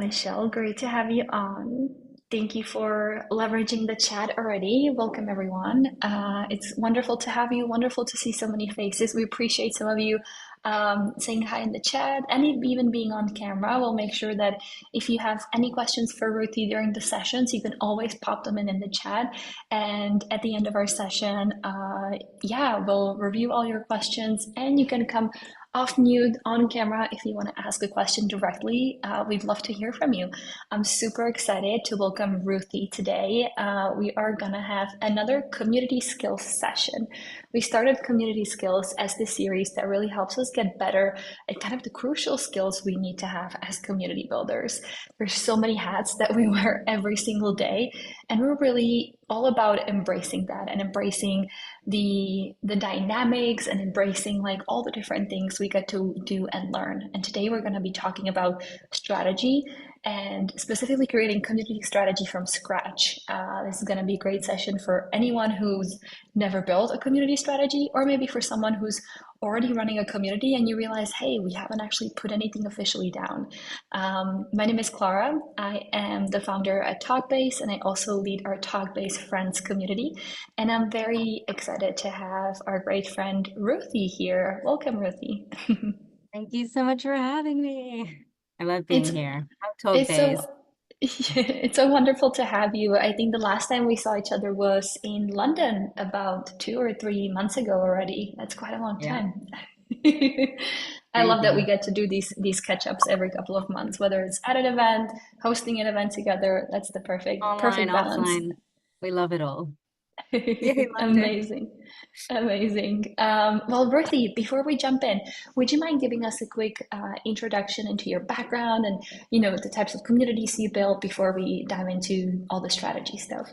Michelle. Great to have you on. Thank you for leveraging the chat already. Welcome, everyone. It's wonderful to have you. Wonderful to see so many faces. We appreciate some of you saying hi in the chat and even being on camera. We'll make sure that if you have any questions for Ruthie during the sessions, you can always pop them in the chat. And at the end of our session, yeah, we'll review all your questions and you can come off mute on camera if you want to ask a question directly. We'd love to hear from you. I'm super excited to welcome Ruthie today. We are going to have another community skills session. We started community skills as this series that really helps us get better at kind of the crucial skills we need to have as community builders. There's so many hats that we wear every single day, and we're really all about embracing that and embracing the dynamics and embracing like all the different things we get to do and learn. And today we're going to be talking about strategy and specifically creating community strategy from scratch. This is going to be a great session for anyone who's never built a community strategy, or maybe for someone who's already running a community and you realize, hey, we haven't actually put anything officially down. My name is Clara. I am the founder at Talkbase, and I also lead our Talkbase Friends community. And I'm very excited to have our great friend Ruthie here. Welcome, Ruthie. Thank you so much for having me. I love It's being here. I'm talk it's base. so it's so wonderful to have you. I think the last time we saw each other was in London about 2 or 3 months ago already. That's quite a long Yeah, time. I love that we crazy. get to do these catch-ups every couple of months, whether it's at an event, hosting an event together. That's the perfect Online, perfect balance. offline. We love it all. Yay, London. Amazing. Amazing. Well, Ruthie, before we jump in, would you mind giving us a quick introduction into your background and, the types of communities you built before we dive into all the strategy stuff?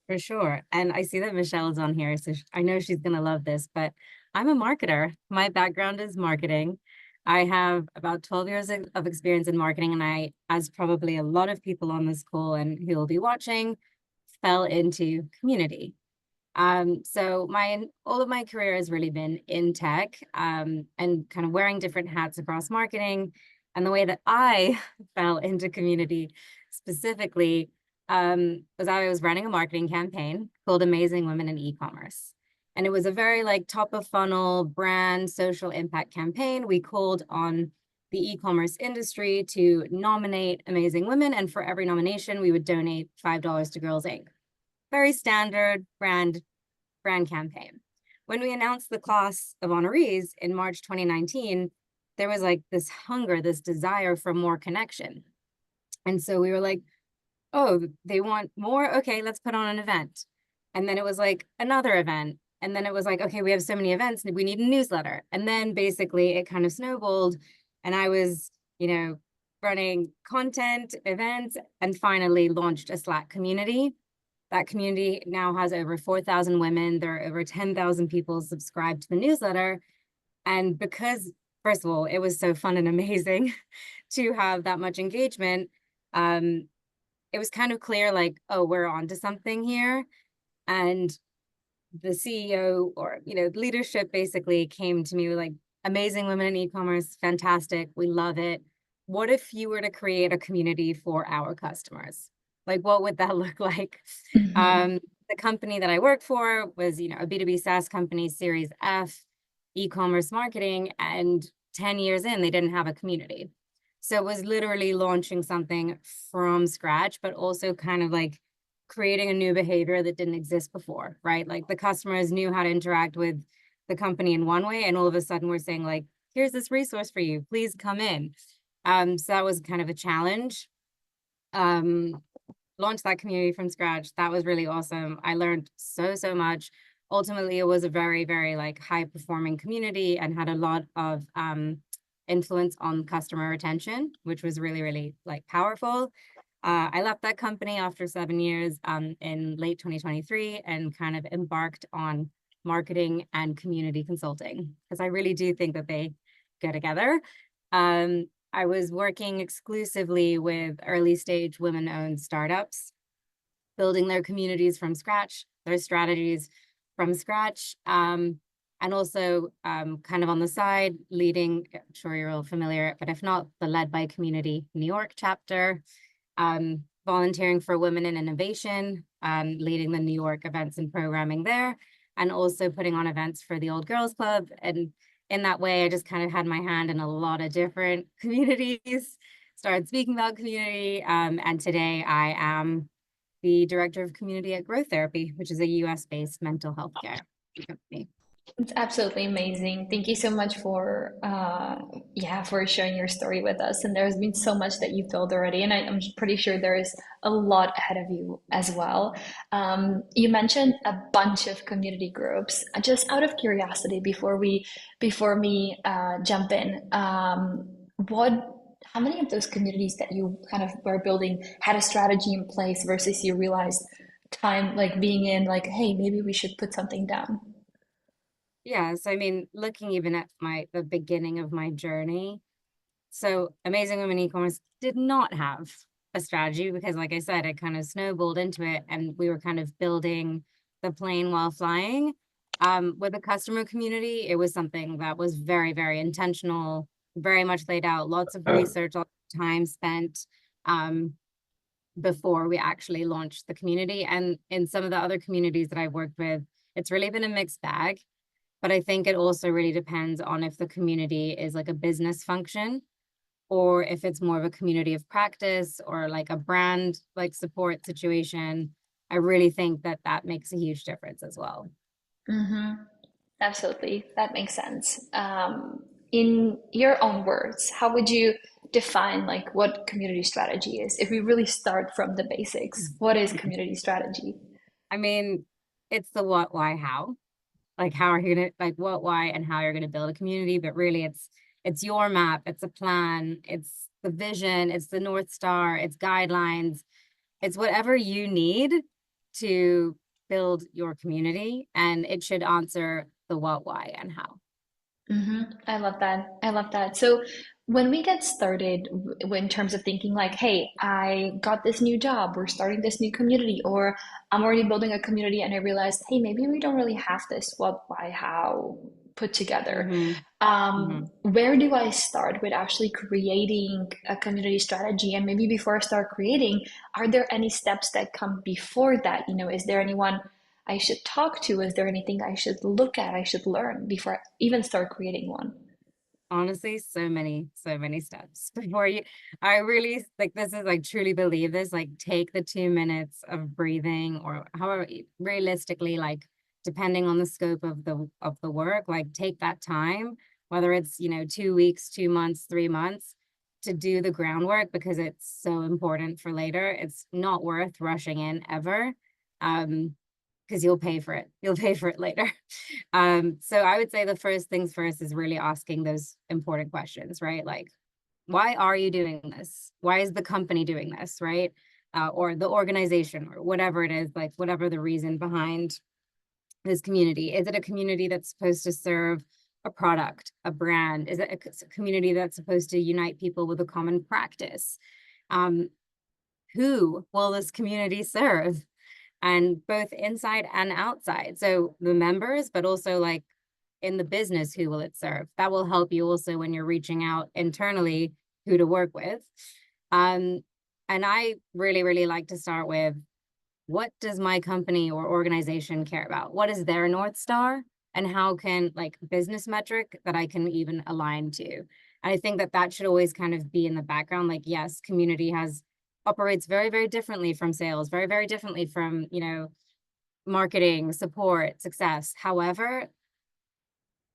For sure. And I see that Michelle's on here, so I know she's going to love this, but I'm a marketer. My background is marketing. I have about 12 years of experience in marketing, and I, as probably a lot of people on this call and who will be watching, fell into community. So all of my career has really been in tech, and kind of wearing different hats across marketing. And the way that I fell into community specifically was I was running a marketing campaign called Amazing Women in E-commerce. And it was a very like top of funnel brand social impact campaign. We called on the e-commerce industry to nominate amazing women. And for every nomination, we would donate $5 to Girls Inc. Very standard brand campaign. When we announced the class of honorees in March 2019, there was like this hunger, this desire for more connection. And so we were like, oh, they want more? Okay, let's put on an event. And then it was like another event. And then it was like, okay, we have so many events, we need a newsletter. And then basically it kind of snowballed. And I was, running content, events, and finally launched a Slack community. That community now has over 4,000 women. There are over 10,000 people subscribed to the newsletter. And because, first of all, it was so fun and amazing to have that much engagement, it was kind of clear like, oh, we're on to something here. And the CEO or, leadership basically came to me with like, amazing women in e-commerce, fantastic, we love it. What if you were to create a community for our customers? Like, what would that look like? Mhm. The company that I worked for was, a B2B SaaS company, Series F, e-commerce marketing, and 10 years in, they didn't have a community. So it was literally launching something from scratch, but also kind of like creating a new behavior that didn't exist before, right? Like the customers knew how to interact with the company in one way, and all of a sudden we're saying like, here's this resource for you, please come in. So that was kind of a challenge. Launched that community from scratch. That was really awesome. I learned so much. Ultimately, it was a very, very like high performing community and had a lot of influence on customer retention, which was really, really like powerful. I left that company after 7 years in late 2023 and kind of embarked on marketing and community consulting because I really do think that they go together. I was working exclusively with early stage women-owned startups, building their communities from scratch, their strategies from scratch. And And also kind of on the side, leading, I'm sure you're all familiar, but if not, the Led by Community New York chapter, volunteering for Women in Innovation, leading the New York events and programming there, and also putting on events for the Old Girls Club. And in that way, I just kind of had my hand in a lot of different communities, started speaking about community. And today I am the director of community at Growth Therapy, which is a US-based mental health care company. It's absolutely amazing. Thank you so much for yeah, for sharing your story with us. And there's been so much that you've built already, and I'm pretty sure there is a lot ahead of you as well. You mentioned a bunch of community groups. Just out of curiosity, before me jump in, what how many of those communities that you kind of were building had a strategy in place versus you realized time like being in like, hey, maybe we should put something down? Yeah, so I mean, looking even at the beginning of my journey, so Amazing Women e-commerce did not have a strategy because, like I said, it kind of snowballed into it, and we were kind of building the plane while flying. With the customer community, it was something that was very, very intentional, very much laid out, lots of research, lots of time spent um, before we actually launched the community. And in some of the other communities that I've worked with, it's really been a mixed bag. But I think it also really depends on if the community is like a business function or if it's more of a community of practice or like a brand like support situation. I really think that that makes a huge difference as well. Mm-hmm. Absolutely. That makes sense. In your own words, how would you define like what community strategy is? If we really start from the basics, what is community strategy? I mean, it's the what, why, how. Like how are you gonna like what, why, and how you're gonna build a community, but really it's your map, it's a plan, it's the vision, it's the North Star, it's guidelines, it's whatever you need to build your community, and it should answer the what, why, and how. Hmm. I love that. I love that. So when we get started in terms of thinking like, hey, I got this new job, we're starting this new community, or I'm already building a community and I realized, hey, maybe we don't really have this what, why, how put together. Mm-hmm. Mm-hmm. Where do I start with actually creating a community strategy? And maybe before I start creating, are there any steps that come before that? You know, is there anyone I should talk to? Is there anything I should look at, I should learn before I even start creating one? Honestly, so many steps before you. I really like this is like truly believe this. Like take the 2 minutes of breathing, or however realistically, like depending on the scope of the work, like take that time, whether it's 2 weeks, 2 months, 3 months, to do the groundwork because it's so important for later. It's not worth rushing in ever. Because you'll pay for it. You'll pay for it later. So I would say the first things first is really asking those important questions, right? Like, why are you doing this? Why is the company doing this, right? Or the organization, or whatever it is, like whatever the reason behind this community. Is it a community that's supposed to serve a product, a brand? Is it a community that's supposed to unite people with a common practice? Um, who will this community serve? And both inside and outside. So the members, but also like in the business, who will it serve? That will help you also when you're reaching out internally who to work with. Um, and I really, really like to start with what does my company or organization care about? What is their North Star? And how can like business metric that I can even align to? And I think that that should always kind of be in the background. Like, yes, community has operates very, very differently from sales, very, very differently from, marketing, support, success. However,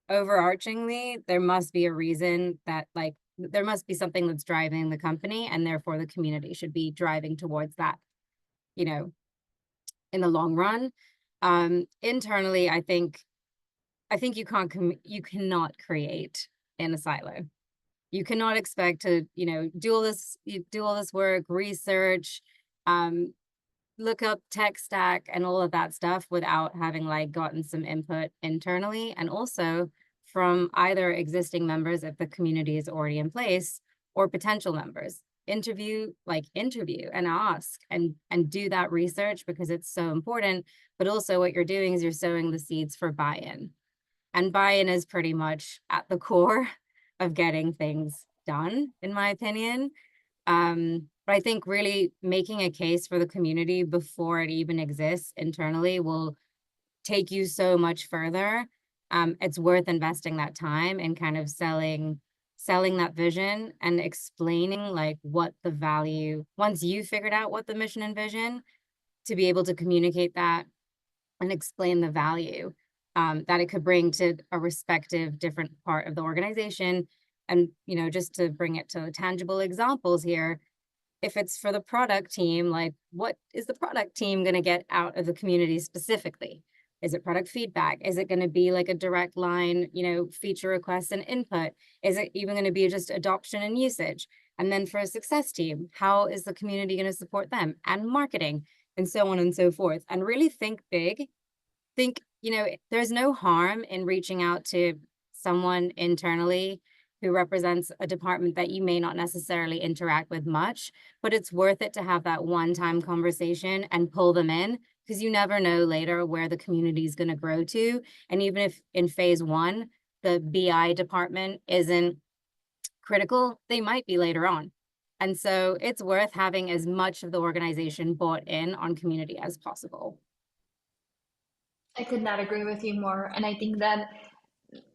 overarchingly, there must be a reason that like there must be something that's driving the company, and therefore the community should be driving towards that, you know, in the long run. Internally, I think you cannot create in a silo. You cannot expect to, do all this work, research, um, look up tech stack and all of that stuff without having like gotten some input internally, and also from either existing members if the community is already in place, or potential members. Interview and ask and do that research because it's so important. But also what you're doing is you're sowing the seeds for buy-in. And buy-in is pretty much at the core of getting things done, in my opinion. But I think really making a case for the community before it even exists internally will take you so much further. It's worth investing that time and kind of selling that vision and explaining like what the value, once you figured out what the mission and vision, to be able to communicate that and explain the value that it could bring to a respective different part of the organization. And, just to bring it to tangible examples here, if it's for the product team, like what is the product team going to get out of the community specifically? Is it product feedback? Is it going to be like a direct line, feature requests and input? Is it even going to be just adoption and usage? And then for a success team, how is the community going to support them, and marketing, and so on and so forth? And really think big. Think, there's no harm in reaching out to someone internally who represents a department that you may not necessarily interact with much, but it's worth it to have that one-time conversation and pull them in, because you never know later where the community is going to grow to. And even if in phase one, the BI department isn't critical, they might be later on. And so it's worth having as much of the organization bought in on community as possible. I could not agree with you more. And I think that,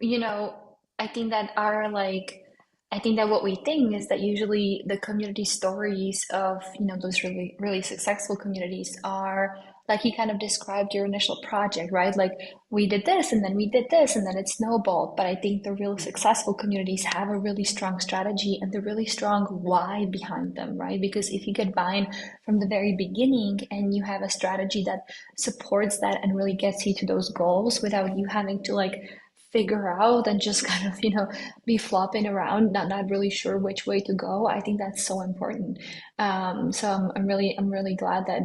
you know, I think that our like, I think that what we think is that usually the community stories of, those really, really successful communities are like you kind of described your initial project, right? Like we did this and then we did this and then it snowballed. But I think the real successful communities have a really strong strategy and the really strong why behind them, right? Because if you get buy-in from the very beginning and you have a strategy that supports that and really gets you to those goals without you having to like figure out and just kind of be flopping around not really sure which way to go. I think that's so important. So I'm really glad that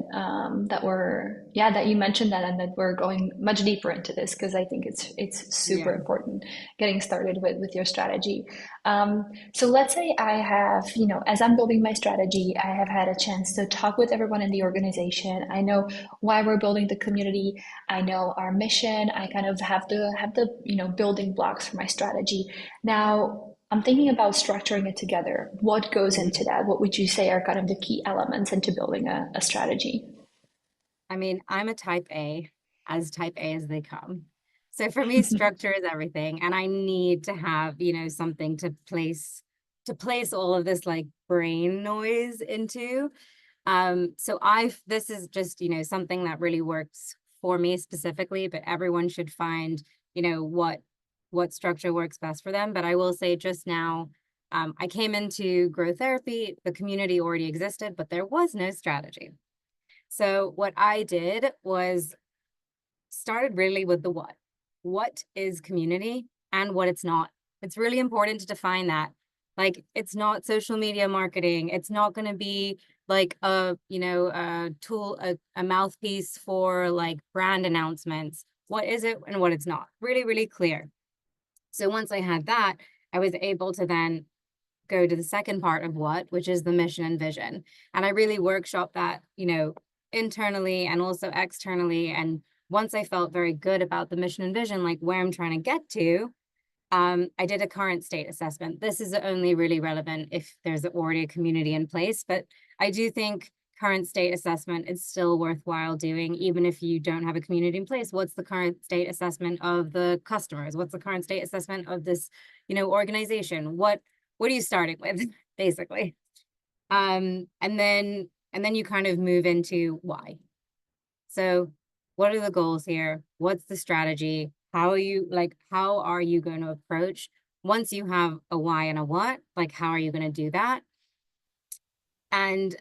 that you mentioned that and that we're going much deeper into this because I think it's super Yeah. important getting started with your strategy. So let's say I have, as I'm building my strategy, I have had a chance to talk with everyone in the organization. I know why we're building the community. I know our mission. I kind of have the building blocks for my strategy. Now I'm thinking about structuring it together. What goes into that? What would you say are kind of the key elements into building a strategy? I mean, I'm a type A, as type A as they come. So for me, structure is everything. And I need to have, something to place all of this like brain noise into. So this is just, something that really works for me specifically, but everyone should find, what structure works best for them. But I will say just now, I came into growth therapy, the community already existed, but there was no strategy. So what I did was started really with the what. What is community and what it's not? It's really important to define that. Like it's not social media marketing. It's not going to be like a tool, a mouthpiece for like brand announcements. What is it and what it's not? Really, really clear. So once I had that, I was able to then go to the second part of what, which is the mission and vision. And I really workshop that, internally and also externally. And once I felt very good about the mission and vision, like where I'm trying to get to, I did a current state assessment. This is only really relevant if there's already a community in place, but I do think current state assessment is still worthwhile doing, even if you don't have a community in place. What's the current state assessment of the customers? What's the current state assessment of this, organization? What are you starting with, basically? And then you kind of move into why. So what are the goals here? What's the strategy? How are you going to approach once you have a why and a what? Like, how are you going to do that? And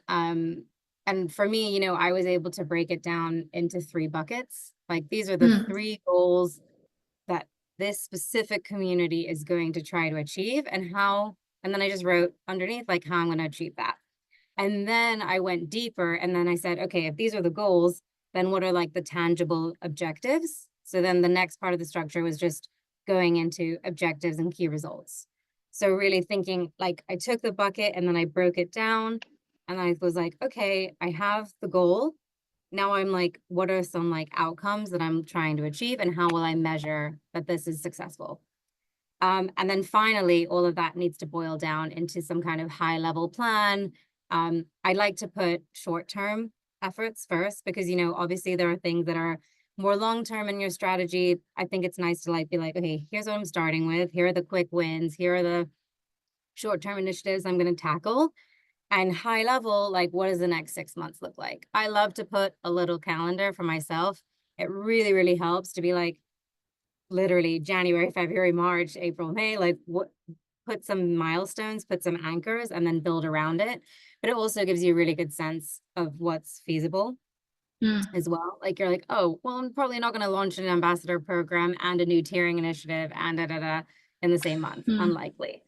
for me, I was able to break it down into 3 buckets. Like these are the Hmm. 3 goals that this specific community is going to try to achieve and then I just wrote underneath like how I'm going to achieve that. And then I went deeper and then I said, okay, if these are the goals, then what are like the tangible objectives? So then the next part of the structure was just going into objectives and key results. So really thinking like I took the bucket and then I broke it down and I was like, okay, I have the goal. now I'm like, what are some like outcomes that I'm trying to achieve and how will I measure that this is successful? And then finally, all of that needs to boil down into some kind of high level plan. I like to put short term efforts first because, obviously there are things that are more long term in your strategy. I think it's nice to like be like, okay, here's what I'm starting with. Here are the quick wins. Here are the short term initiatives I'm going to tackle. And high level, like, what does the next 6 months look like? I love to put a little calendar for myself. It really, really helps to be like, literally January, February, March, April, May, like what, put some milestones, put some anchors, and then build around it. But it also gives you a really good sense of what's feasible Mm, as well. Like you're like, oh, well, I'm probably not going to launch an ambassador program and a new tiering initiative and in the same month. mm, Unlikely.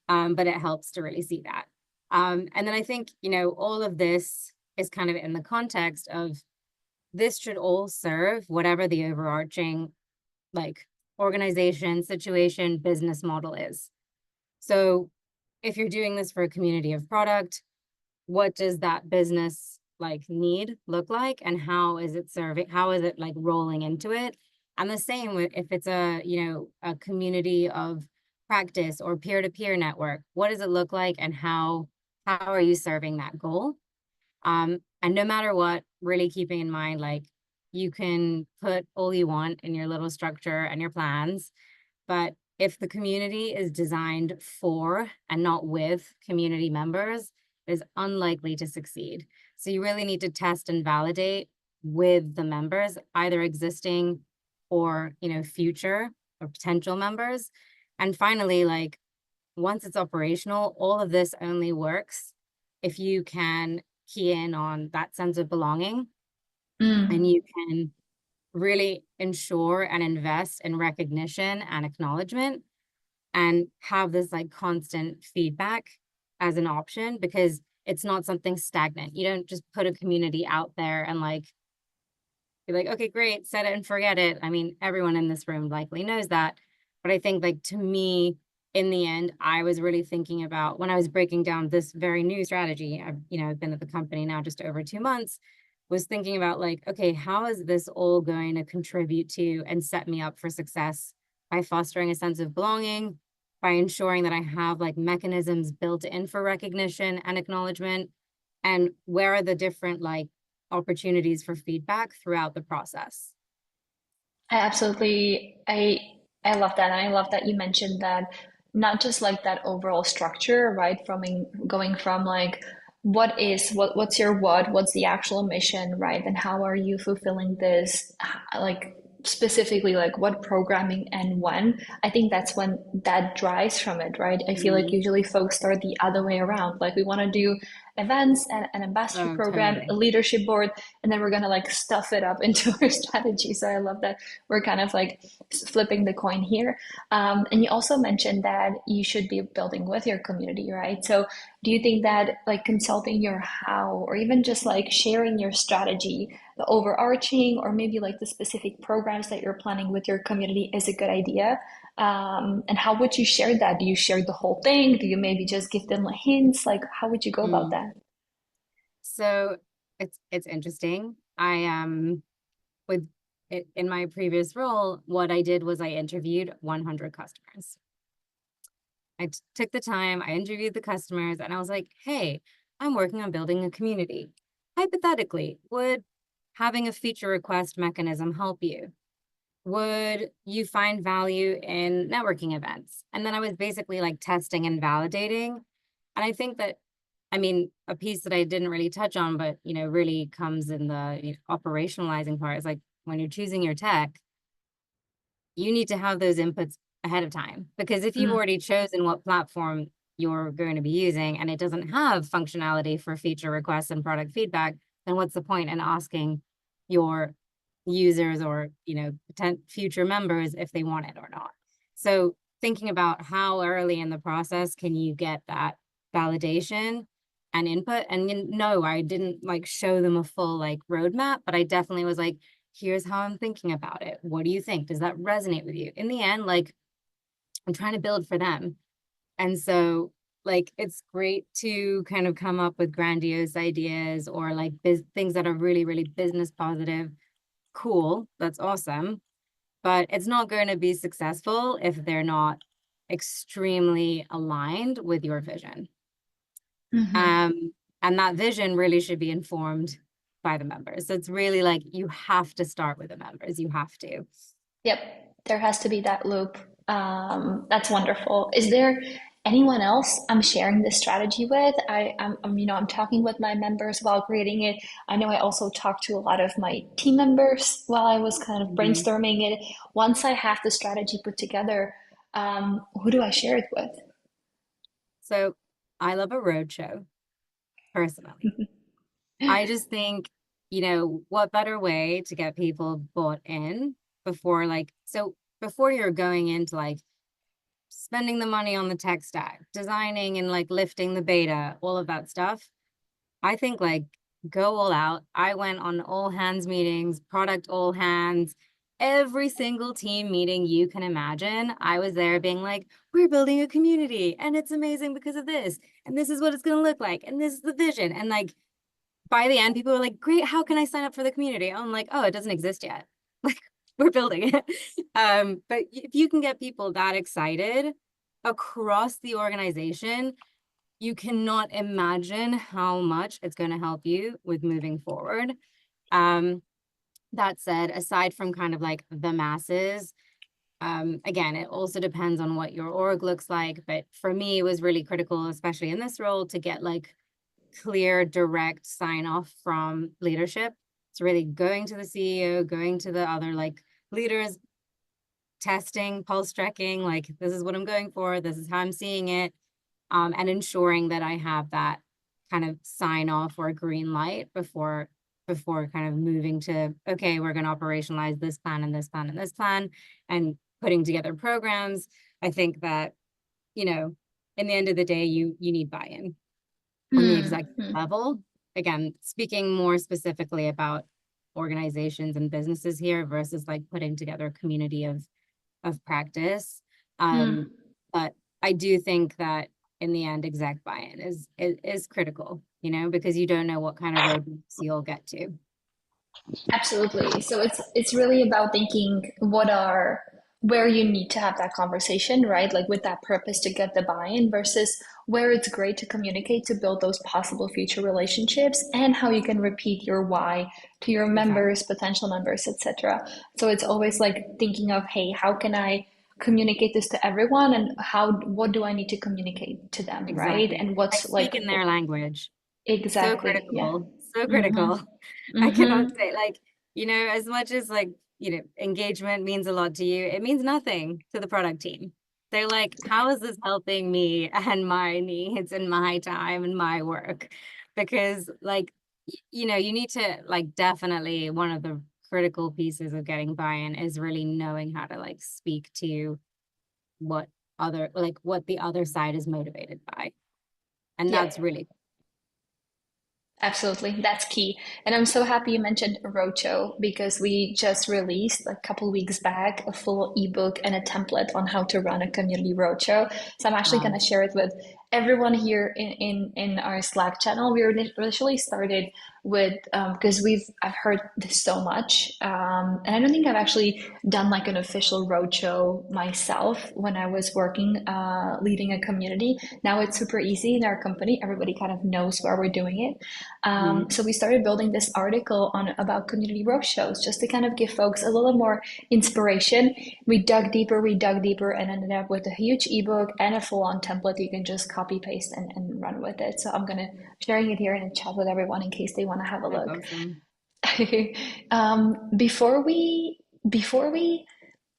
But it helps to really see that. And then I think, all of this is kind of in the context of this should all serve whatever the overarching like organization, situation, business model is. So if you're doing this for a community of product, what does that business like need look like and how is it serving, how is it like rolling into it? And the same with if it's a community of practice or peer-to-peer network, what does it look like and how are you serving that goal? And no matter what, really keeping in mind, like you can put all you want in your little structure and your plans, but if the community is designed for and not with community members, it is unlikely to succeed. So you really need to test and validate with the members, either existing or, future or potential members. And finally, like once it's operational, all of this only works if you can key in on that sense of belonging and mm. you can really ensure and invest in recognition and acknowledgement and have this like constant feedback as an option because it's not something stagnant. You don't just put a community out there and like be like, okay, great, set it and forget it. I mean, everyone in this room likely knows that. But I think like to me, in the end, I was really thinking about when I was breaking down this very new strategy. I've been at the company now just over 2 months, was thinking about like, okay, how is this all going to contribute to and set me up for success by fostering a sense of belonging, by ensuring that I have like mechanisms built in for recognition and acknowledgement, and where are the different like opportunities for feedback throughout the process. I absolutely I love that. And I love that you mentioned that not just like that overall structure, right? Going from like what's your what's the actual mission, right? And how are you fulfilling this? Like specifically like what programming and when. I think that's when that drives from it, right? I feel like Mm. usually folks start the other way around. Like we want to do events and an ambassador Oh, program, a totally. leadership board, and then we're gonna like stuff it up into our strategy. So I love that we're kind of like flipping the coin here. And you also mentioned that you should be building with your community, right? So do you think that like consulting your how, or even just like sharing your strategy, the overarching, or maybe like the specific programs that you're planning with your community is a good idea? And how would you share that? Do you share the whole thing? Do you maybe just give them hints? Like, how would you go about Mm. that? So it's interesting. I with it in my previous role, what I did was I interviewed 100 customers. Took the time, I interviewed the customers, and I was like, hey, I'm working on building a community. Hypothetically, would having a feature request mechanism help you? Would you find value in networking events? And then I was basically like testing and validating. And I think that, I mean, a piece that I didn't really touch on, but, really comes in the operationalizing part is like when you're choosing your tech, you need to have those inputs ahead of time. Because if you've Mm, already chosen what platform you're going to be using and it doesn't have functionality for feature requests and product feedback, then what's the point in asking your users or future members if they want it or not? So thinking about how early in the process can you get that validation and input. And no, I didn't like show them a full like roadmap, but I definitely was like, here's how I'm thinking about it. What do you think? Does that resonate with you? In the end, like I'm trying to build for them. And so like it's great to kind of come up with grandiose ideas or like things that are really, really business positive. Cool, that's awesome. But it's not going to be successful if they're not extremely aligned with your vision. Hmm. Um, and that vision really should be informed by the members. So it's really like you have to start with the members. You have to. Yep, there has to be that loop. That's wonderful. Is there anyone else I'm sharing this strategy with? I'm talking with my members while creating it. I know I also talked to a lot of my team members while I was kind of Mhm. brainstorming it. Once I have the strategy put together, who do I share it with? So I love a roadshow personally. I just think, what better way to get people bought in before before you're going into like spending the money on the tech stack, designing and like lifting the beta, all of that stuff. I think like go all out. I went on all hands meetings, product all hands, every single team meeting you can imagine. I was there being like, we're building a community and it's amazing because of this. And this is what it's going to look like. And this is the vision. And like by the end, people were like, great, how can I sign up for the community? I'm like, oh, it doesn't exist yet. Like we're building it. But if you can get people that excited across the organization, you cannot imagine how much it's going to help you with moving forward. Um, that said, aside from kind of like the masses, again, it also depends on what your org looks like. But for me, it was really critical, especially in this role, to get like clear, direct sign off from leadership. It's really going to the CEO, going to the other like leaders, testing, pulse checking, like this is what I'm going for, this is how I'm seeing it, and ensuring that I have that kind of sign off or green light before kind of moving to, okay, we're going to operationalize this plan and this plan and this plan and putting together programs. I think that, you know, in the end of the day, you need buy-in on the executive Hmm. level. Again, speaking more specifically about organizations and businesses here versus like putting together a community of practice. Um, Hmm. but I do think that in the end, exec buy-in is critical, because you don't know what kind of roadmaps you'll get to. Absolutely. So it's really about thinking what are where you need to have that conversation, right? Like with that purpose to get the buy-in versus where it's great to communicate to build those possible future relationships and how you can repeat your why to your Exactly. members, potential members, etc. So it's always like thinking of, hey, how can I communicate this to everyone and what do I need to communicate to them, right? Exactly. And I what's like speak in their language. So exactly, yeah. critical, so critical. Mm-hmm. I cannot Mm-hmm. say like, as much as like, engagement means a lot to you, it means nothing to the product team. They're like, how is this helping me and my needs and my time and my work? Because like, you need to like definitely one of the critical pieces of getting buy-in is really knowing how to like speak to what what the other side is motivated by. And that's Yep. really Absolutely, that's key. And I'm so happy you mentioned Rocho because we just released a couple weeks back a full ebook and a template on how to run a community roadshow. So I'm actually going wow. to share it with everyone here in our Slack channel. We initially started with because I've heard this so much, and I don't think I've actually done like an official roadshow myself when I was working leading a community. Now it's super easy in our company. Everybody kind of knows where we're doing it. Mhm. So we started building this article on about community roadshows just to kind of give folks a little more inspiration. We dug deeper, and ended up with a huge ebook and a full-on template you can just copy paste and run with it. So I'm gonna sharing it here in the chat with everyone in case they want to have a That's look. awesome. Before we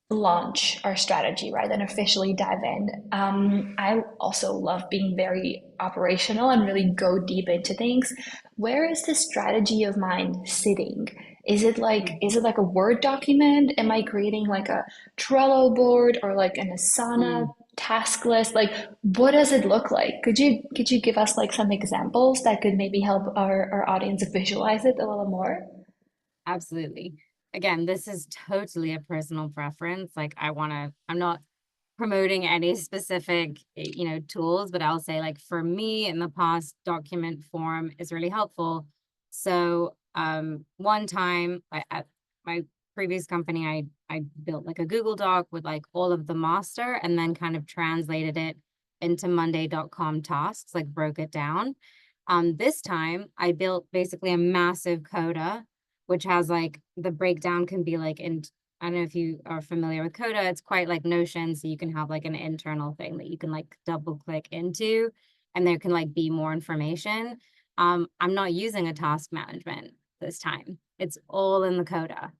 launch our strategy, right, and officially dive in. I also love being very operational and really go deep into things. Where is this strategy of mine sitting? Is it like a Word document? Am I creating like a Trello board or like an Asana Mm. task list? Like, what does it look like? Could you give us like some examples that could maybe help our audience visualize it a little more? Absolutely. Again, this is totally a personal preference. Like I'm not promoting any specific, tools, but I'll say like for me in the past, document form is really helpful. So one time at my previous company, I built like a Google Doc with like all of the master and then kind of translated it into Monday.com tasks, like broke it down. This time I built basically a massive coda, which has like the breakdown can be like in I don't know if you are familiar with Coda. It's quite like Notion, so you can have like an internal thing that you can like double click into, and there can like be more information. I'm not using a task management this time. It's all in the Coda.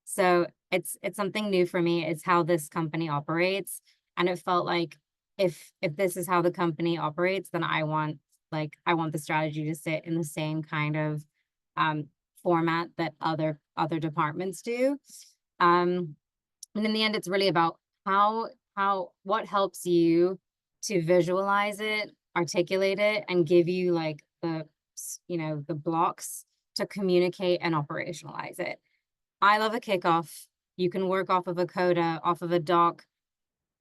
So it's something new for me. It's how this company operates. And it felt like if this is how the company operates, then I want the strategy to sit in the same kind of um format that other departments do. Um, and in the end, it's really about what helps you to visualize it, articulate it, and give you like the blocks to communicate and operationalize it. I love a kickoff. You can work off of a coda, off of a doc.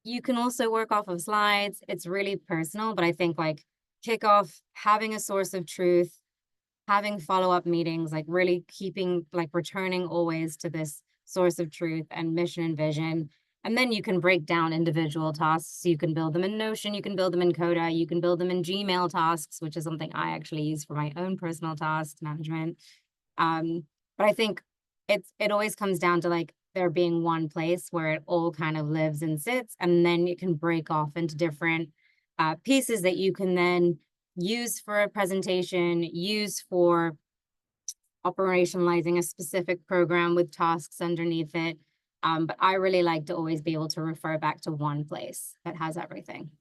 You can also work off of slides. It's really personal, but I think like kickoff, having a source of truth, having follow-up meetings, like really keeping like returning always to this source of truth and mission and vision. And then you can break down individual tasks. You can build them in Notion, you can build them in Coda, you can build them in Gmail tasks, which is something I actually use for my own personal task management. But I think it always comes down to like there being one place where it all kind of lives and sits, and then it can break off into different pieces that you can then use for a presentation, use for operationalizing a specific program with tasks underneath it. But I really like to always be able to refer back to one place that has everything.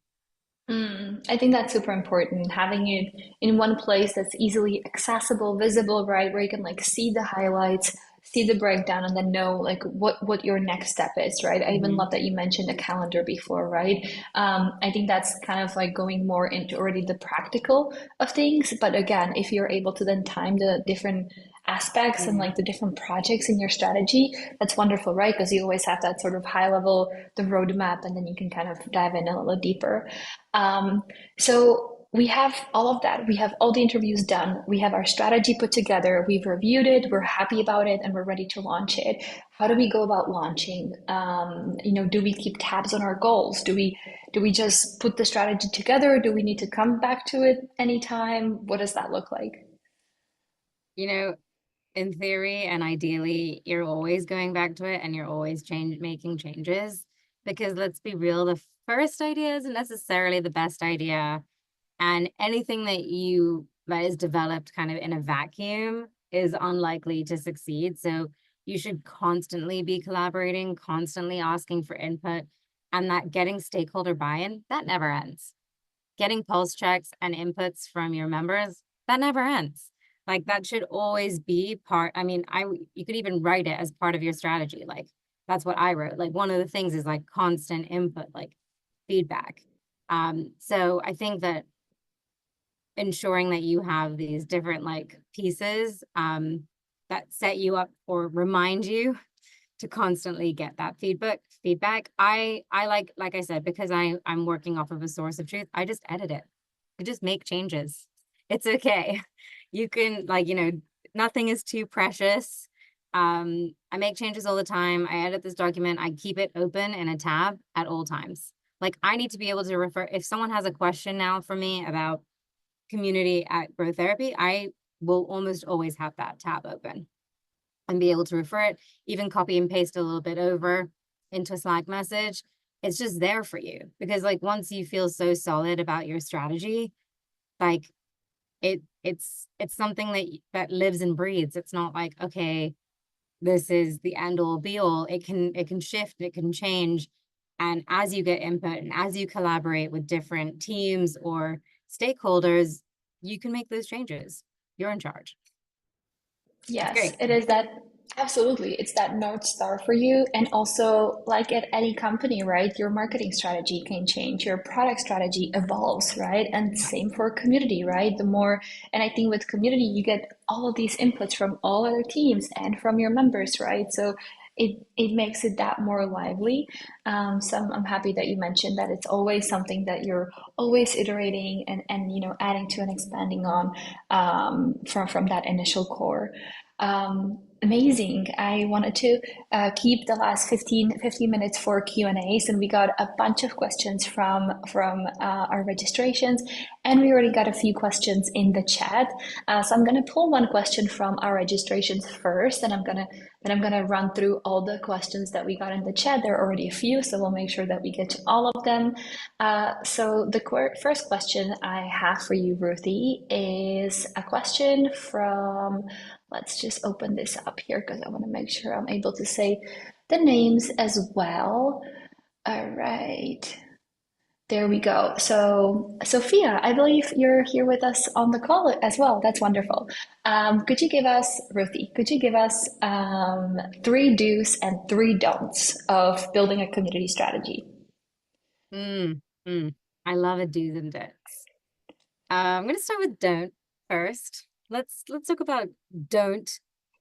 I think that's super important, having it in one place that's easily accessible, visible, right? Where you can like see the highlights, see the breakdown, and then know like what your next step is, right? I even Mhm. love that you mentioned a calendar before, right? I think that's kind of like going more into already the practical of things. But again, if you're able to then time the different aspects and Mhm. like the different projects in your strategy, that's wonderful, right? Because you always have that sort of high level, the roadmap, and then you can kind of dive in a little deeper. Um, so we have all of that. We have all the interviews done. We have our strategy put together. We've reviewed it. We're happy about it, and we're ready to launch it. How do we go about launching? Do we keep tabs on our goals? Do we just put the strategy together? Do we need to come back to it anytime? What does that look like? You know, in theory and ideally, you're always going back to it and you're always making changes because let's be real, the first idea isn't necessarily the best idea. And anything that is developed kind of in a vacuum is unlikely to succeed. So you should constantly be collaborating, constantly asking for input, and that getting stakeholder buy-in, that never ends. Getting pulse checks and inputs from your members, that never ends. Like that should always be part. I mean, you could even write it as part of your strategy. Like that's what I wrote. Like one of the things is like constant input, like feedback. So I think that ensuring that you have these different like pieces that set you up or remind you to constantly get that feedback. I like I said, because I'm working off of a source of truth, I just edit it. I just make changes. It's okay. You can like, nothing is too precious. I make changes all the time. I edit this document. I keep it open in a tab at all times. Like I need to be able to refer if someone has a question now for me about community at growth therapy, I will almost always have that tab open and be able to refer it, even copy and paste a little bit over into a Slack message. It's just there for you because like once you feel so solid about your strategy, like it's something that lives and breathes. It's not like, okay, this is the end all be all. It can shift, it can change. And as you get input and as you collaborate with different teams or stakeholders, you can make those changes. You're in charge. It's Yes, great. it is that. Absolutely. It's that North Star for you. And also, like at any company, right? Your marketing strategy can change, your product strategy evolves, right? And same for community, right? And I think with community, you get all of these inputs from all other teams and from your members, right? So it makes it that more lively. So I'm happy that you mentioned that it's always something that you're always iterating and adding to and expanding on from that initial core. Amazing. I wanted to keep the last 15 minutes for Q&As, and we got a bunch of questions from our registrations, and we already got a few questions in the chat. So I'm going to pull one question from our registrations first, and I'm gonna run through all the questions that we got in the chat. There are already a few, so we'll make sure that we get to all of them. So the first question I have for you, Ruthie, is a question from, let's just open this up here because I want to make sure I'm able to say the names as well. All right. There we go. So, Sophia, I believe you're here with us on the call as well. That's wonderful. Could you give us, Ruthie, could you give us three do's and three don'ts of building a community strategy? Mm, mm. I love a do's and don'ts. I'm going to start with don't first. Let's talk about don't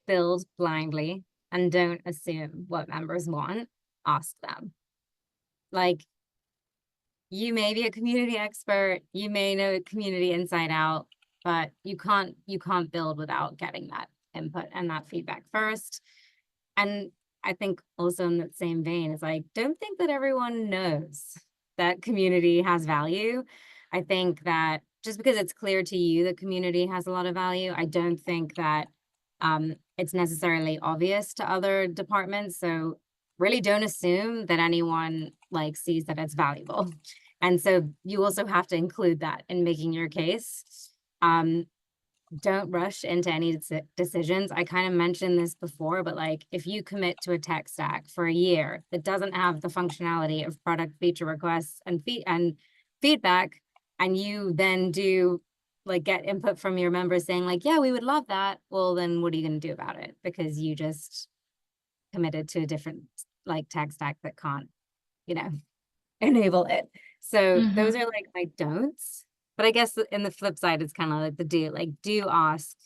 build blindly and don't assume what members want. Ask them. Like, you may be a community expert, you may know a community inside out, but you can't build without getting that input and that feedback first. And I think also in that same vein is like, don't think that everyone knows that community has value. I think that just because it's clear to you that community has a lot of value, I don't think that it's necessarily obvious to other departments. So really don't assume that anyone like sees that it's valuable. And so you also have to include that in making your case. Don't rush into any decisions. I kind of mentioned this before, but like if you commit to a tech stack for a year that doesn't have the functionality of product feature requests and feedback, and you then do like get input from your members saying like, yeah, we would love that. Well, then what are you going to do about it? Because you just committed to a different like tech stack that can't, you know, enable it. So those are Mm-hmm. like my don'ts. But I guess in the flip side, it's kind of like the do, like do ask,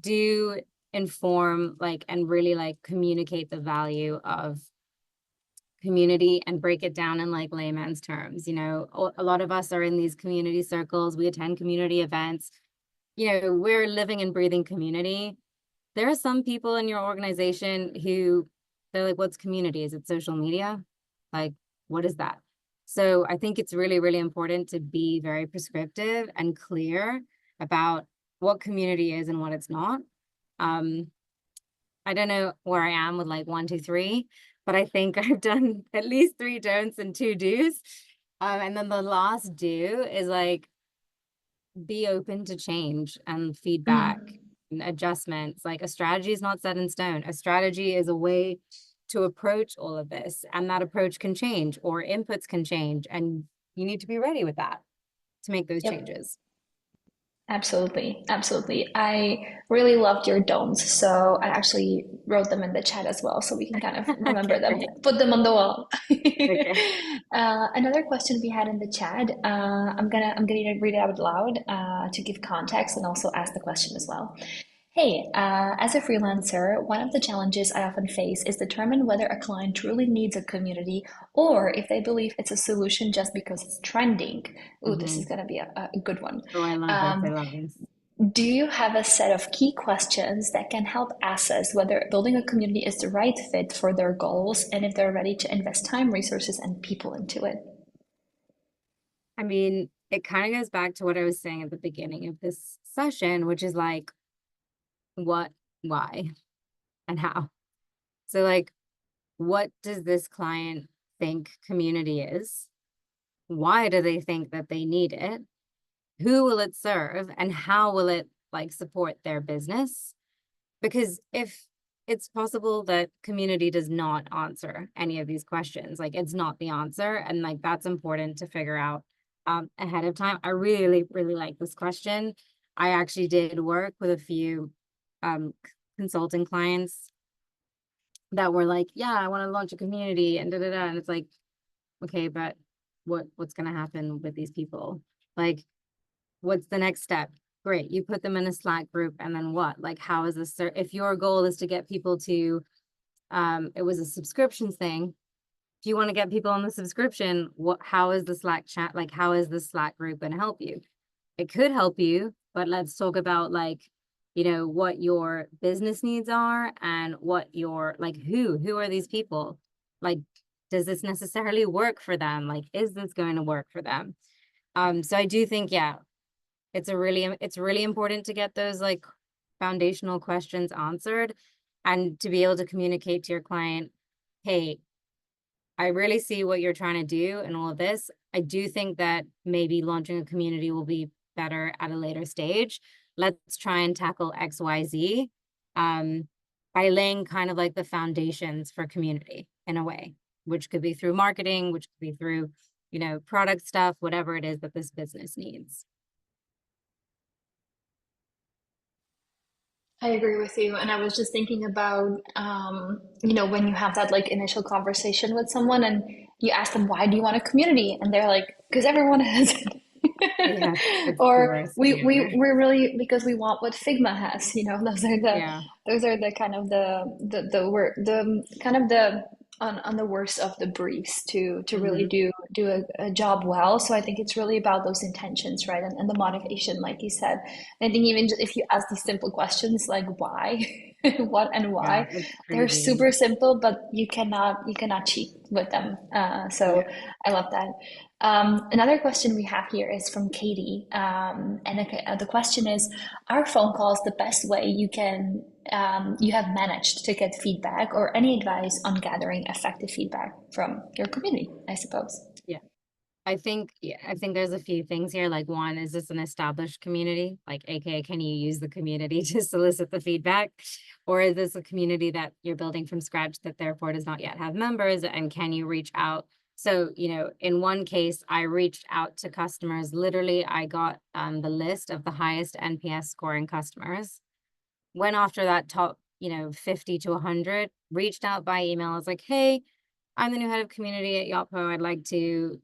do inform, like, and really like communicate the value of community and break it down in like layman's terms. You know, a lot of us are in these community circles, we attend community events, you know, we're living and breathing community. There are some people in your organization who they're like, what's community? Is it social media? Like, what is that? So I think it's really, really important to be very prescriptive and clear about what community is and what it's not. Um, I don't know where I am with like 1, 2, 3, but I think I've done at least 3 don'ts and 2 do's. And then the last do is like be open to change and feedback Mm. and adjustments. Like a strategy is not set in stone. A strategy is a way to approach all of this, and that approach can change or inputs can change, and you need to be ready with that to make those Yep. changes. Absolutely, absolutely. I really loved your don'ts, so I actually wrote them in the chat as well, so we can kind of remember Okay, them, great. put them on the wall. Okay. Another question we had in the chat, I'm gonna read it out loud to give context and also ask the question as well. Hey, as a freelancer, one of the challenges I often face is determine whether a client truly needs a community or if they believe it's a solution just because it's trending. Ooh, this is Hmm. going to be a good one. Oh, I love this. I Um, love this. do you have a set of key questions that can help assess whether building a community is the right fit for their goals and if they're ready to invest time, resources, and people into it? I mean, it kind of goes back to what I was saying at the beginning of this session, which is like what, why, and how. So like, what does this client think community is? Why do they think that they need it? Who will it serve? And how will it like support their business? Because if it's possible that community does not answer any of these questions, like it's not the answer, and like that's important to figure out ahead of time. I really, really like this question. I actually did work with a few um, consulting clients that were like, yeah, I want to launch a community and da da da. And it's like, okay, but what's gonna happen with these people? Like, what's the next step? Great, you put them in a Slack group, and then what? Like, how is this? If your goal is to get people to, it was a subscriptions thing, if you want to get people on the subscription, how is the Slack chat, like how is the Slack group going to help you? It could help you, but let's talk about like, what your business needs are and what your, like, who are these people? Like, does this necessarily work for them? Like, is this going to work for them? So I do think, yeah, it's really important to get those like foundational questions answered and to be able to communicate to your client, hey, I really see what you're trying to do and all of this. I do think that maybe launching a community will be better at a later stage. Let's try and tackle XYZ um, by laying kind of like the foundations for community in a way, which could be through marketing, which could be through, product stuff, whatever it is that this business needs. I agree with you. And I was just thinking about, when you have that like initial conversation with someone and you ask them, why do you want a community? And they're like, because everyone has Yeah, it. it's the Or worst we, we, fear. we're really, because we want what Figma has, Yeah. those are the kind of the word, the kind of the, on the worst of the briefs to really Hmm. do a job well. So I think it's really about those intentions, right? And the motivation, like you said. I think even if you ask these simple questions like why, what and Yeah, why, it's they're crazy. super simple, but you cannot cheat with them. So Yeah. I love that. Another question we have here is from Katie, and the question is: are phone calls the best way you have managed to get feedback, or any advice on gathering effective feedback from your community? I suppose. Yeah. I think there's a few things here. Like one, is this an established community? Like, AKA, can you use the community to solicit the feedback? Or is this a community that you're building from scratch that therefore does not yet have members? And can you reach out? So, in one case, I reached out to customers. Literally, I got the list of the highest NPS scoring customers. Went after that top, 50 to 100, reached out by email. I was like, hey, I'm the new head of community at Yotpo. I'd like to,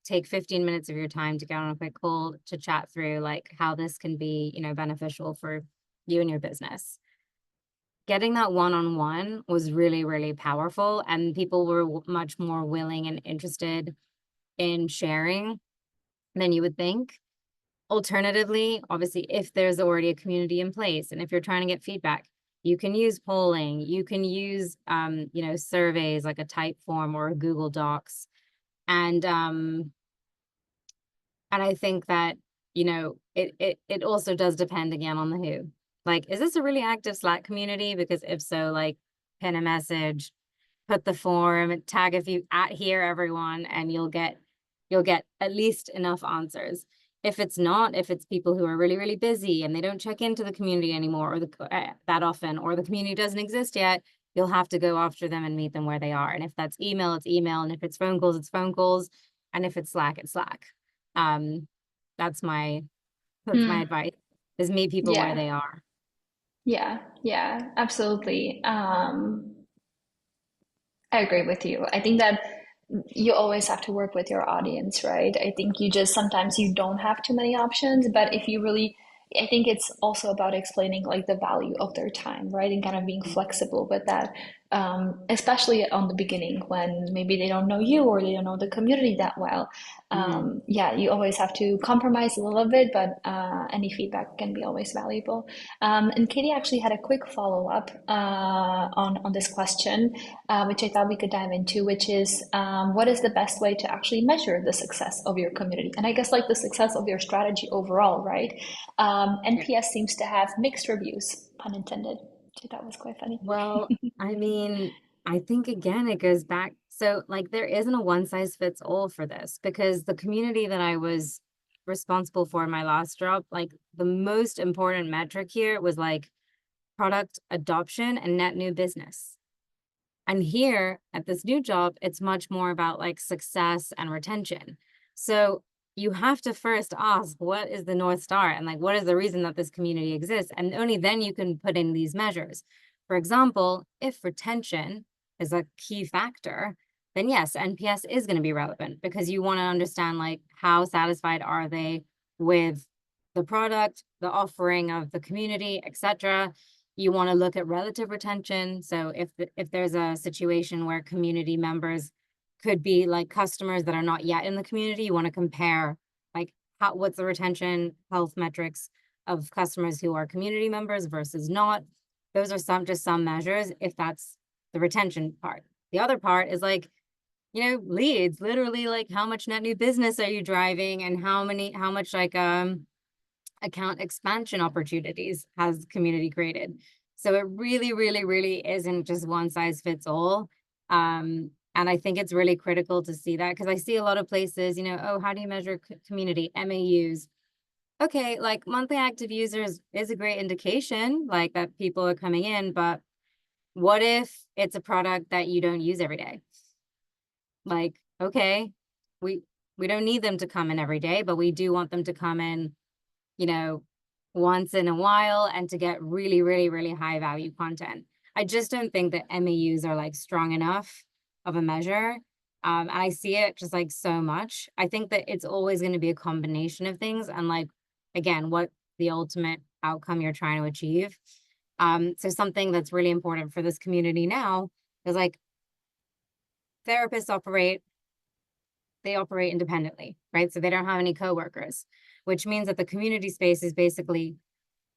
take 15 minutes of your time to get on a quick call to chat through like how this can be, beneficial for you and your business. Getting that one-on-one was really, really powerful, and people were much more willing and interested in sharing than you would think. Alternatively, obviously, if there's already a community in place and if you're trying to get feedback, you can use polling, you can use surveys like a type form or a Google Docs. And I think that, it also does depend again on the who. Like, is this a really active Slack community? Because if so, like, pin a message, put the form, tag a few at here, everyone, and you'll get at least enough answers. If it's not, if it's people who are really, really busy and they don't check into the community anymore or that often, or the community doesn't exist yet, you'll have to go after them and meet them where they are. And if that's email, it's email. And if it's phone calls, it's phone calls. And if it's Slack, it's Slack. Um, that's my that's my Mm, advice, is meet people where yeah, they are. yeah, absolutely. I agree with you. I think that you always have to work with your audience, right? I think you just sometimes you don't have too many options, but if you really, I think it's also about explaining like the value of their time, right? And kind of being flexible with that, especially on the beginning when maybe they don't know you or they don't know the community that well. Mhm. Yeah, you always have to compromise a little bit, but any feedback can be always valuable. And Katie actually had a quick follow-up on this question, which I thought we could dive into, which is what is the best way to actually measure the success of your community? And I guess like the success of your strategy overall, right? Yeah. NPS seems to have mixed reviews, pun intended. I thought was quite funny. Well, I mean, I think again, it goes back. So, like, there isn't a one size fits all for this, because the community that I was responsible for in my last job, like, the most important metric here was like product adoption and net new business. And here at this new job, it's much more about like success and retention. So you have to first ask, what is the North Star? And like, what is the reason that this community exists? And only then you can put in these measures. For example, if retention is a key factor, then yes, NPS is going to be relevant, because you want to understand like how satisfied are they with the product, the offering of the community, etc. You want to look at relative retention. So if there's a situation where community members could be like customers that are not yet in the community, you want to compare like what's the retention health metrics of customers who are community members versus not. Those are some measures if that's the retention part. The other part is like, leads, literally like how much net new business are you driving and how much like account expansion opportunities has community created. So it really, really, really isn't just one size fits all. And I think it's really critical to see that because I see a lot of places, oh, how do you measure community MAUs? Okay, like monthly active users is a great indication, like that people are coming in, but what if it's a product that you don't use every day? Like, okay, we we don't need them to come in every day, but we do want them to come in, you know, once in a while and to get really, really, really high value content. I just don't think that MAUs are like strong enough of a measure. And I see it just like so much. I think that it's always going to be a combination of things and like, again, what the ultimate outcome you're trying to achieve. So something that's really important for this community now is like therapists they operate independently, right? So they don't have any coworkers, which means that the community space is basically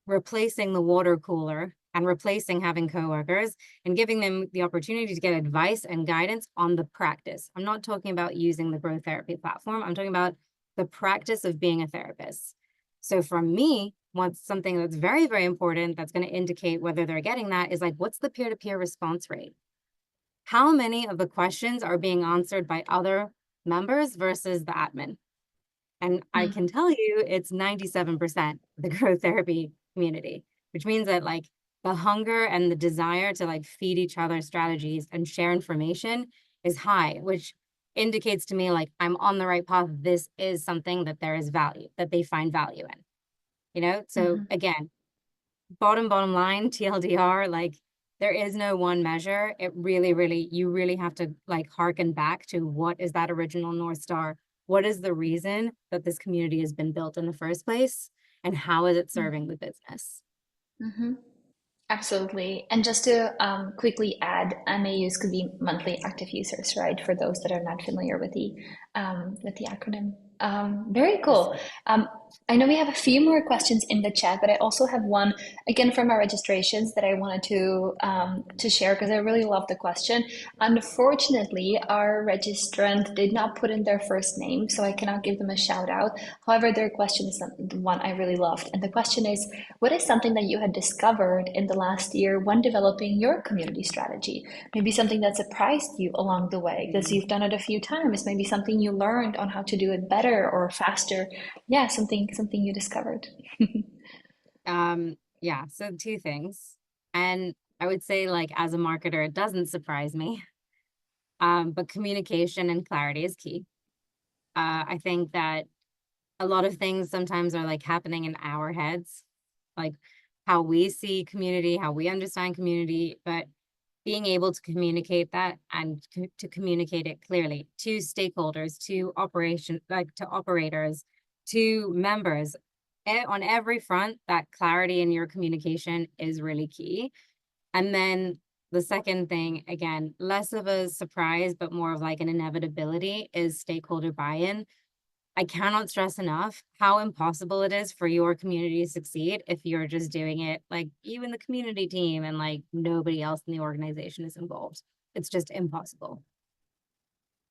replacing the water cooler and replacing having coworkers and giving them the opportunity to get advice and guidance on the practice. I'm not talking about using the growth therapy platform. I'm talking about the practice of being a therapist. So for me, what's something that's very, very important that's going to indicate whether they're getting that is like, what's the peer-to-peer response rate? How many of the questions are being answered by other members versus the admin? And I Mm. can tell you it's 97% the growth therapy community, which means that like the hunger and the desire to like feed each other strategies and share information is high, which indicates to me like I'm on the right path. This is something that there is value, that they find value in. So Mhm. again, bottom line, TLDR, like there is no one measure. It really, really, you really have to like harken back to what is that original North Star? What is the reason that this community has been built in the first place? And how is it Mm. serving the business? Mhm. Absolutely. And just to quickly add, MAUs could be monthly active users, right? For those that are not familiar with the acronym. Very cool. I know we have a few more questions in the chat, but I also have one again from our registrations that I wanted to share because I really love the question. Unfortunately, our registrant did not put in their first name, so I cannot give them a shout out. However, their question is the one I really loved, and the question is, what is something that you had discovered in the last year when developing your community strategy? Maybe something that surprised you along the way because you've done it a few times. Maybe something you learned on how to do it better or faster. Yeah, something you discovered. Yeah, so two things. And I would say like as a marketer, it doesn't surprise me. But communication and clarity is key. I think that a lot of things sometimes are like happening in our heads, like how we see community, how we understand community, but being able to communicate that and to communicate it clearly to stakeholders, to operators, to members on every front, that clarity in your communication is really key. And then the second thing, again, less of a surprise, but more of like an inevitability is stakeholder buy-in. I cannot stress enough how impossible it is for your community to succeed if you're just doing it like you and the community team and like nobody else in the organization is involved. It's just impossible,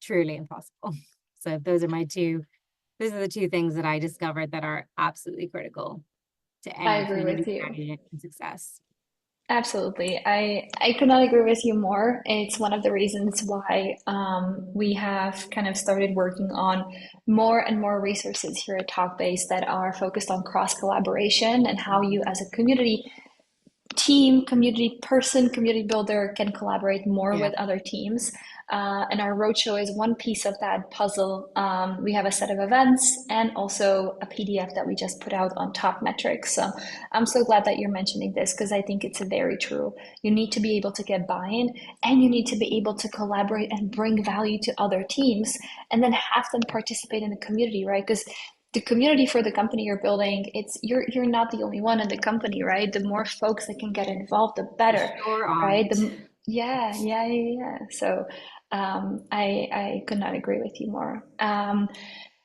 truly impossible. So those are the two things that I discovered that are absolutely critical to I any agree with community you. strategy and success. Absolutely. I could not agree with you more. It's one of the reasons why we have kind of started working on more and more resources here at Talkbase that are focused on cross collaboration and how you, as a community team, community person, community builder can collaborate more Yeah. with other teams. And our roadshow is one piece of that puzzle. We have a set of events and also a PDF that we just put out on top metrics. So I'm so glad that you're mentioning this because I think it's very true. You need to be able to get buy-in and you need to be able to collaborate and bring value to other teams and then have them participate in the community, right? Because the community for the company you're building, it's you're not the only one in the company, right? The more folks that can get involved, the You better, sure right? aren't. Yeah. So I could not agree with you more.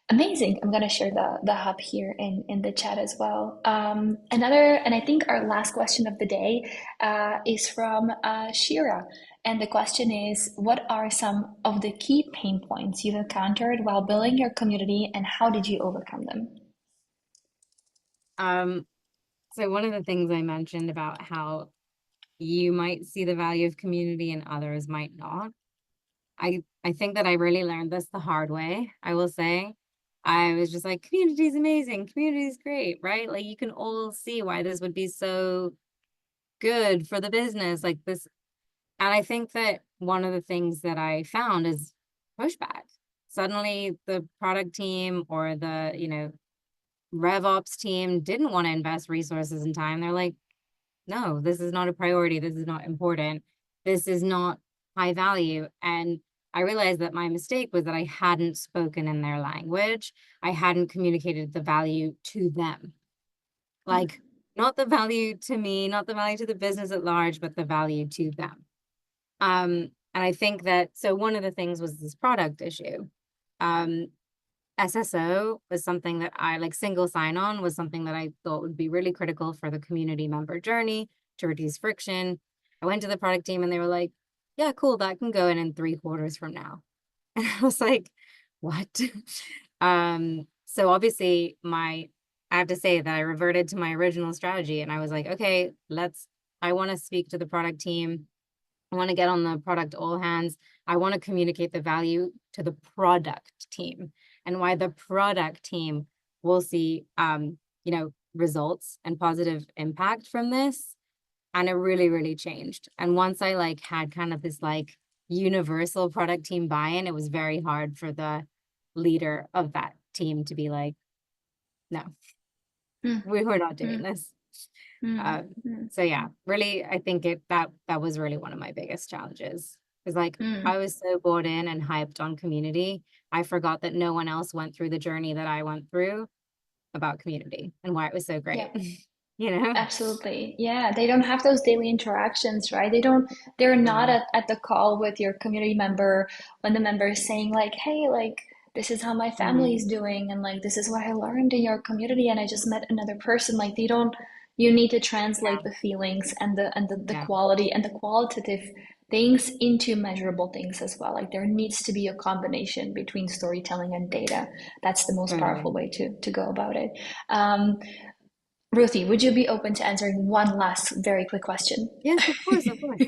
Amazing. I'm gonna share the hub here in the chat as well. And I think our last question of the day is from Shira. And the question is, what are some of the key pain points you've encountered while building your community, and how did you overcome them? Um, so one of the things I mentioned about how you might see the value of community and others might not. I think that I really learned this the hard way, I will say. I was just like, community is amazing, community is great, right? Like you can all see why this would be so good for the business, like this. And I think that one of the things that I found is pushback. Suddenly the product team or the, RevOps team didn't want to invest resources and time. They're like, no, this is not a priority. This is not important. This is not high value. And I realized that my mistake was that I hadn't spoken in their language. I hadn't communicated the value to them. Like, not the value to me, not the value to the business at large, but the value to them. And I think that, so one of the things was this product issue. Um, SSO was something that I like, single sign on was something that I thought would be really critical for the community member journey to reduce friction. I went to the product team and they were like, yeah, cool, that can go in 3 quarters from now. And I was like, what? So obviously I have to say that I reverted to my original strategy and I was like, okay, I want to speak to the product team. I want to get on the product all hands. I want to communicate the value to the product team and why the product team will see, results and positive impact from this. And it really, really changed. And once I like had kind of this like universal product team buy-in, it was very hard for the leader of that team to be like, no, Mm, we're not doing mm, this. mm, Um, mm, so yeah, really, I think that was really one of my biggest challenges. Because like I mm. was so bought in and hyped on community, I forgot that no one else went through the journey that I went through about community and why it was so Yeah. great. You know? Absolutely. Yeah, they don't have those daily interactions, right? They're not No. at the call with your community member when the member is saying like, hey, like this is how my family Mhm. is doing and like this is what I learned in your community and I just met another person. Like they don't you need to translate Yeah. the feelings and the Yeah. quality and the qualitative things into measurable things as well. Like there needs to be a combination between storytelling and data. That's the most powerful Totally. way to go about it. Um, Ruthie, would you be open to answering one last very quick question? Yes, of course, of course.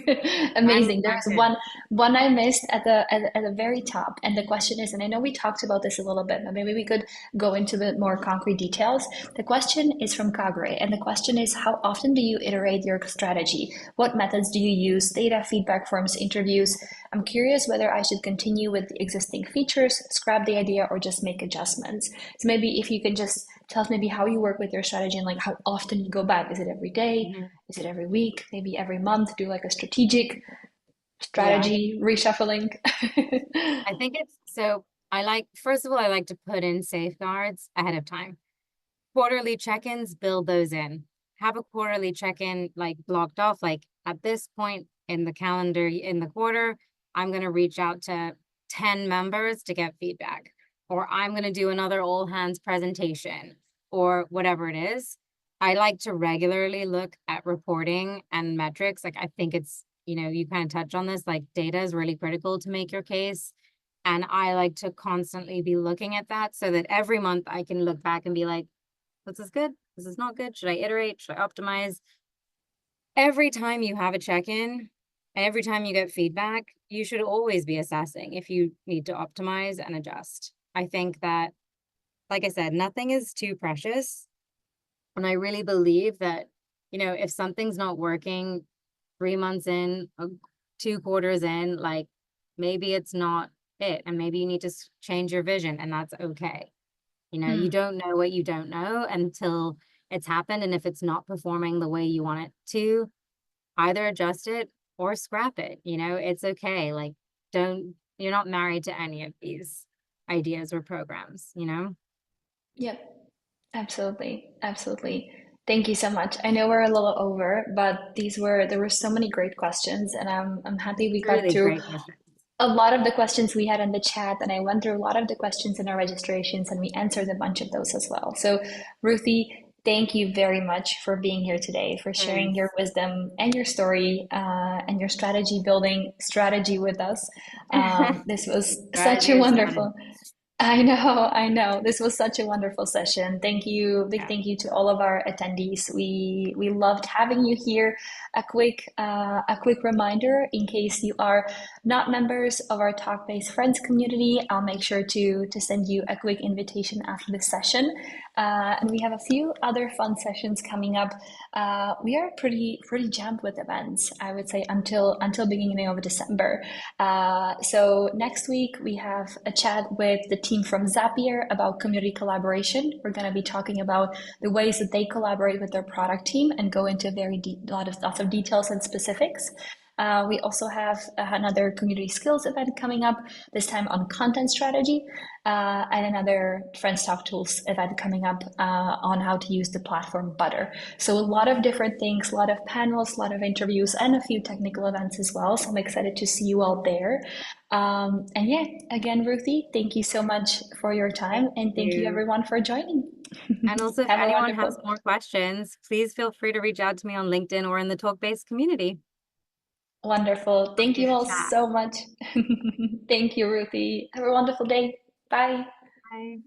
Amazing. There I'm is good. one I missed at the very top, and the question is, and I know we talked about this a little bit, but maybe we could go into a bit more concrete details. The question is from Kagre, and the question is, how often do you iterate your strategy? What methods do you use? Data, feedback forms, interviews. I'm curious whether I should continue with the existing features, scrap the idea, or just make adjustments. So maybe if you can just tell us maybe how you work with your strategy and like how often you go back. Is it every day? Mhm. Is it every week? Maybe every month? Do like a strategic Yeah. strategy reshuffling? I think it's so I like, first of all, I like to put in safeguards ahead of time. Quarterly check-ins, build those in. Have a quarterly check-in like blocked off. Like at this point in the calendar in the quarter, I'm going to reach out to 10 members to get feedback, or I'm going to do another all hands presentation, or whatever it is. I like to regularly look at reporting and metrics. Like I think it's, you kind of touch on this, like data is really critical to make your case. And I like to constantly be looking at that so that every month I can look back and be like, this is good. This is not good. Should I iterate? Should I optimize? Every time you have a check-in, every time you get feedback, you should always be assessing if you need to optimize and adjust. I think that, like I said, nothing is too precious. And I really believe that, if something's not working 3 months in, 2 quarters in, like maybe it's not it. And maybe you need to change your vision, and that's okay. You Hmm. don't know what you don't know until it's happened. And if it's not performing the way you want it to, either adjust it or scrap it. It's okay. Like, you're not married to any of these ideas or programs. Yep. Absolutely. Absolutely. Thank you so much. I know we're a little over, but there were so many great questions, and I'm happy we got Truly through great question. a lot of the questions we had in the chat, and I went through a lot of the questions in our registrations, and we answered a bunch of those as well. So, Ruthie, thank you very much for being here today, for sharing your Thanks. wisdom and your story and your strategy building strategy with us. This was such Strategy a is fun. wonderful. I know, I know. This was such a wonderful session. Thank you, big Yeah. thank you to all of our attendees. We loved having you here. A quick reminder in case you are not members of our Talk-Based Friends community, I'll make sure to send you a quick invitation after this session. And we have a few other fun sessions coming up. We are pretty jammed with events, I would say, until beginning of December. So next week we have a chat with the team from Zapier about community collaboration. We're going to be talking about the ways that they collaborate with their product team and go into very lots of details and specifics. We also have another community skills event coming up, this time on content strategy, and another Friends Talk Tools event coming up on how to use the platform Butter. So a lot of different things, a lot of panels, a lot of interviews, and a few technical events as well. So I'm excited to see you all there. And yeah, again, Ruthie, thank you so much for your Thank time, and thank you you. everyone for joining. And also, if Have a anyone has wonderful, more questions, please feel free to reach out to me on LinkedIn or in the Talk-Based community. wonderful. Thank Happy you to all chat. so much. Thank you, Ruthie. Have a wonderful day. Bye. Bye.